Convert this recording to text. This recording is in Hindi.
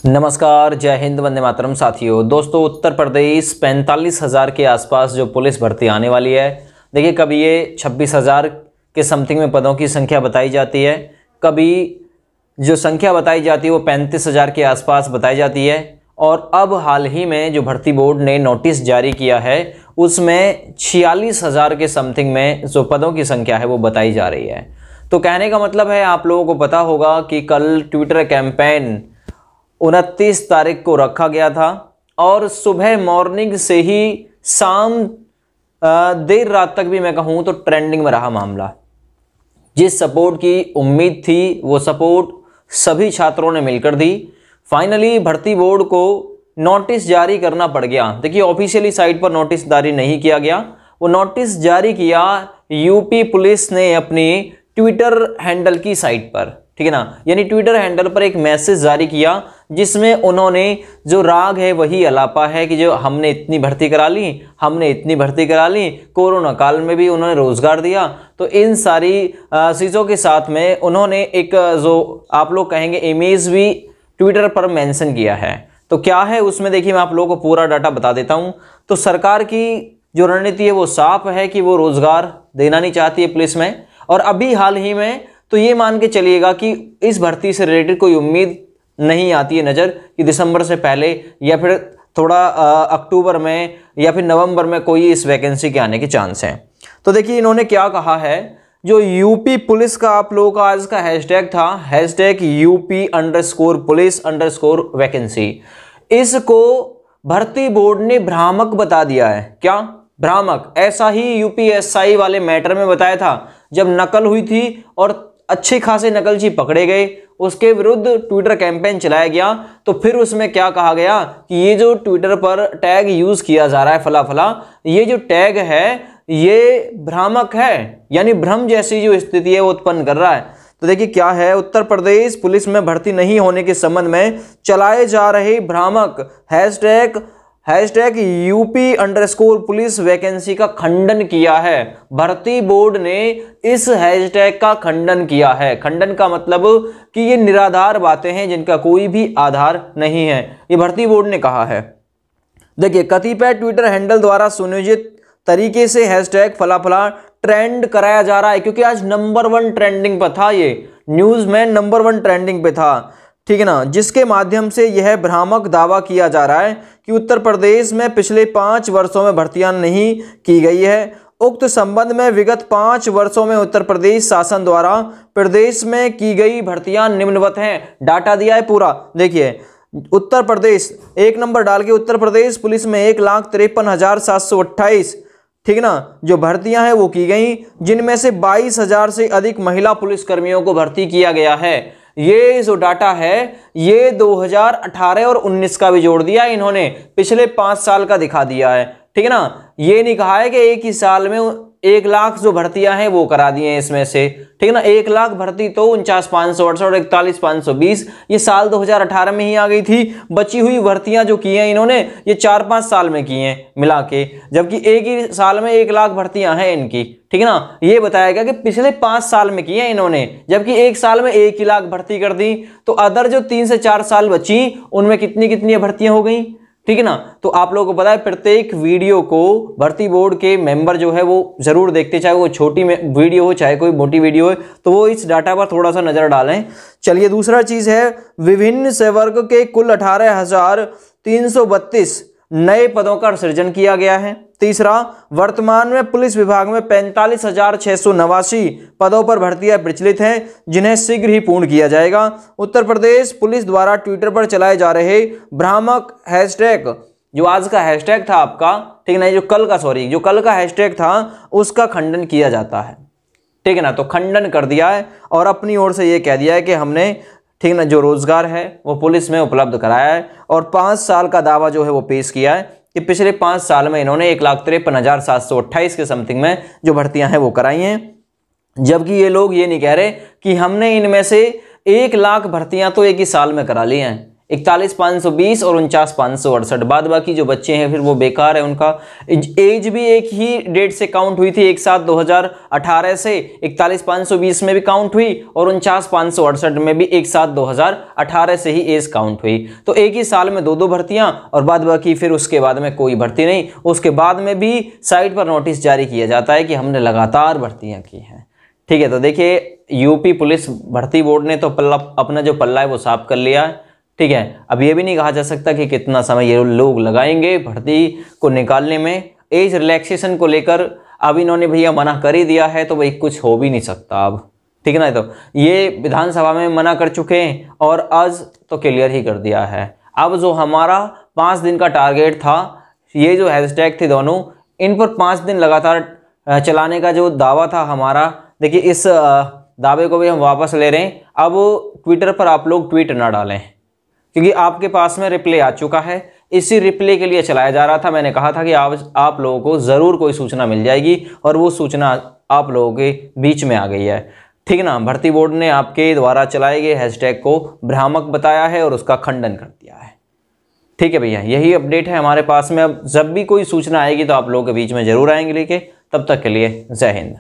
नमस्कार, जय हिंद, वंदे मातरम। साथियों, दोस्तों, उत्तर प्रदेश 45,000 के आसपास जो पुलिस भर्ती आने वाली है। देखिए, कभी ये 26,000 के समथिंग में पदों की संख्या बताई जाती है, कभी जो संख्या बताई जाती है वो 35,000 के आसपास बताई जाती है। और अब हाल ही में जो भर्ती बोर्ड ने नोटिस जारी किया है उसमें 46,000 के समथिंग में जो पदों की संख्या है वो बताई जा रही है। तो कहने का मतलब है, आप लोगों को पता होगा कि कल ट्विटर कैंपेन 29 तारीख को रखा गया था और सुबह मॉर्निंग से ही शाम देर रात तक भी मैं कहूँ तो ट्रेंडिंग में रहा मामला। जिस सपोर्ट की उम्मीद थी वो सपोर्ट सभी छात्रों ने मिलकर दी। फाइनली भर्ती बोर्ड को नोटिस जारी करना पड़ गया। देखिए, ऑफिशियली साइट पर नोटिस जारी नहीं किया गया, वो नोटिस जारी किया यूपी पुलिस ने अपनी ट्विटर हैंडल की साइट पर, ठीक है ना। यानी ट्विटर हैंडल पर एक मैसेज जारी किया जिसमें उन्होंने जो राग है वही अलापा है कि जो हमने इतनी भर्ती करा ली, हमने इतनी भर्ती करा ली, कोरोना काल में भी उन्होंने रोजगार दिया। तो इन सारी चीज़ों के साथ में उन्होंने एक जो आप लोग कहेंगे इमेज भी ट्विटर पर मेंशन किया है। तो क्या है उसमें, देखिए मैं आप लोगों को पूरा डाटा बता देता हूँ। तो सरकार की जो रणनीति है वो साफ है कि वो रोजगार देना नहीं चाहती है पुलिस में। और अभी हाल ही में तो ये मान के चलिएगा कि इस भर्ती से रिलेटेड कोई उम्मीद नहीं आती है नज़र कि दिसंबर से पहले या फिर थोड़ा अक्टूबर में या फिर नवंबर में कोई इस वैकेंसी के आने के चांस हैं। तो देखिए इन्होंने क्या कहा है, जो यूपी पुलिस का आप लोगों का आज का हैशटैग था, हैशटैग UP_पुलिस_वैकेंसी, इसको भर्ती बोर्ड ने भ्रामक बता दिया है। क्या भ्रामक? ऐसा ही UPSI वाले मैटर में बताया था जब नकल हुई थी और अच्छे खासे नकलची पकड़े गए, उसके विरुद्ध ट्विटर कैंपेन चलाया गया। तो फिर उसमें क्या कहा गया कि ये जो ट्विटर पर टैग यूज किया जा रहा है फला फला, ये जो टैग है ये भ्रामक है, यानी भ्रम जैसी जो स्थिति है वो उत्पन्न कर रहा है। तो देखिए क्या है, उत्तर प्रदेश पुलिस में भर्ती नहीं होने के संबंध में चलाए जा रहे भ्रामक हैशटैग UP_पुलिस वैकेंसी का खंडन किया है। भर्ती बोर्ड ने इस हैशटैग का खंडन किया है। खंडन का मतलब कि ये निराधार बातें हैं जिनका कोई भी आधार नहीं है, ये भर्ती बोर्ड ने कहा है। देखिए, कतिपय ट्विटर हैंडल द्वारा सुनियोजित तरीके से हैशटैग फला फला ट्रेंड कराया जा रहा है, क्योंकि आज नंबर 1 ट्रेंडिंग पर था, ये न्यूज में नंबर 1 ट्रेंडिंग पे था, ठीक है ना। जिसके माध्यम से यह भ्रामक दावा किया जा रहा है कि उत्तर प्रदेश में पिछले 5 वर्षों में भर्तियां नहीं की गई है। उक्त संबंध में विगत 5 वर्षों में उत्तर प्रदेश शासन द्वारा प्रदेश में की गई भर्तियां निम्नवत हैं। डाटा दिया है पूरा। देखिए, उत्तर प्रदेश 1 नंबर डाल के उत्तर प्रदेश पुलिस में 1,53,728, ठीक है ना, जो भर्तियां हैं वो की गई, जिनमें से 22,000 से अधिक महिला पुलिसकर्मियों को भर्ती किया गया है। ये जो डाटा है ये 2018 और 19 का भी जोड़ दिया इन्होंने, पिछले 5 साल का दिखा दिया है, ठीक है ना। ये नहीं कहा है कि एक ही साल में 1 लाख जो भर्तियां हैं वो करा दी हैं इसमें से, ठीक है ना। 1 लाख भर्ती तो 49,568 और 41,520 ये साल 2018 में ही आ गई थी। बची हुई भर्तियां जो की हैं इन्होंने ये 4-5 साल में की हैं मिला के, जबकि एक ही साल में 1 लाख भर्तियां हैं इनकी, ठीक है ना। ये बताया गया कि पिछले 5 साल में की हैं इन्होंने, जबकि एक साल में 1 ही लाख भर्ती कर दी। तो अदर जो 3 से 4 साल बची उनमें कितनी कितनी भर्तियां हो गई, ठीक है ना। तो आप लोगों को पता है प्रत्येक वीडियो को भर्ती बोर्ड के मेंबर जो है वो जरूर देखते, चाहे वो छोटी वीडियो हो चाहे कोई मोटी वीडियो हो, तो वो इस डाटा पर थोड़ा सा नजर डालें। चलिए, दूसरा चीज है, विभिन्न सेवर्ग के कुल 18,332 नए पदों का सृजन किया गया है। तीसरा, वर्तमान में पुलिस विभाग में 45,689 पदों पर भर्तियां प्रचलित हैं, जिन्हें शीघ्र ही पूर्ण किया जाएगा। उत्तर प्रदेश पुलिस द्वारा ट्विटर पर चलाए जा रहे भ्रामक हैशटैग, जो आज का हैशटैग था आपका, ठीक है ना, जो कल का हैशटैग था उसका खंडन किया जाता है, ठीक है ना। तो खंडन कर दिया है और अपनी ओर से ये कह दिया है कि हमने, ठीक है ना, जो रोजगार है वो पुलिस में उपलब्ध कराया है। और 5 साल का दावा जो है वो पेश किया है कि पिछले 5 साल में इन्होंने 1,53,728 के समथिंग में जो भर्तियां हैं वो कराई हैं। जबकि ये लोग ये नहीं कह रहे कि हमने इनमें से 1 लाख भर्तियां तो एक ही साल में करा ली हैं। 41,520 और 49,568। बाद बाकी जो बच्चे हैं फिर वो बेकार है, उनका एज भी एक ही डेट से काउंट हुई थी, 1/7/2018 से 41,520 में भी काउंट हुई और 49,568 में भी 1/7/2018 से ही एज काउंट हुई। तो एक ही साल में दो भर्तियां और बाद बाकी फिर उसके बाद में कोई भर्ती नहीं। उसके बाद में भी साइट पर नोटिस जारी किया जाता है कि हमने लगातार भर्तियां की हैं। ठीक है, तो देखिए यूपी पुलिस भर्ती बोर्ड ने तो अपना जो पल्ला है वो साफ कर लिया है। ठीक है, अब ये भी नहीं कहा जा सकता कि कितना समय ये लोग लगाएंगे भर्ती को निकालने में। एज रिलैक्सेशन को लेकर अब इन्होंने भैया मना कर ही दिया है, तो भाई कुछ हो भी नहीं सकता अब। ठीक है ना, तो ये विधानसभा में मना कर चुके हैं और आज तो क्लियर ही कर दिया है। अब जो हमारा 5 दिन का टारगेट था, ये जो हैशटैग थे दोनों, इन पर 5 दिन लगातार चलाने का जो दावा था हमारा, देखिए इस दावे को भी हम वापस ले रहे हैं। अब ट्विटर पर आप लोग ट्वीट ना डालें, क्योंकि आपके पास में रिप्ले आ चुका है। इसी रिप्ले के लिए चलाया जा रहा था। मैंने कहा था कि आप लोगों को ज़रूर कोई सूचना मिल जाएगी और वो सूचना आप लोगों के बीच में आ गई है। ठीक है ना, भर्ती बोर्ड ने आपके द्वारा चलाए गए हैशटैग को भ्रामक बताया है और उसका खंडन कर दिया है। ठीक है भैया, यही अपडेट है हमारे पास में। अब जब भी कोई सूचना आएगी तो आप लोगों के बीच में ज़रूर आएंगे लेके। तब तक के लिए जय हिंद।